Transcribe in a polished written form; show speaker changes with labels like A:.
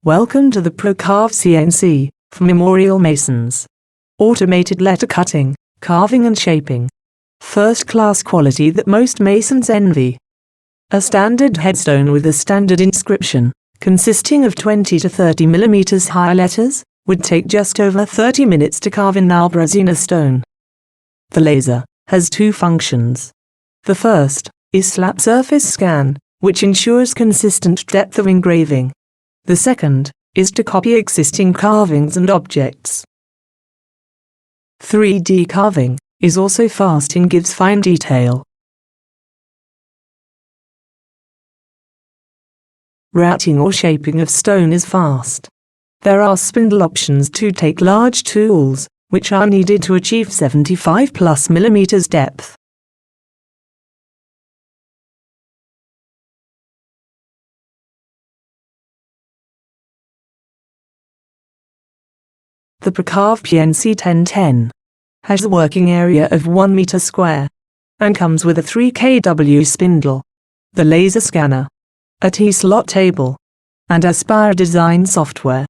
A: Welcome to the ProCarv CNC, for memorial masons. Automated letter cutting, carving and shaping. First-class quality that most masons envy. A standard headstone with a standard inscription, consisting of 20 to 30 mm high letters, would take just over 30 minutes to carve in Albrazina stone. The laser has two functions. The first is slap surface scan, which ensures consistent depth of engraving. The second is to copy existing carvings and objects. 3D carving is also fast and gives fine detail. Routing or shaping of stone is fast. There are spindle options to take large tools, which are needed to achieve 75+ mm depth. The ProCarv CNC 1010 has a working area of 1 meter square and comes with a 3 kW spindle, the laser scanner, a T-slot table, and Aspire design software.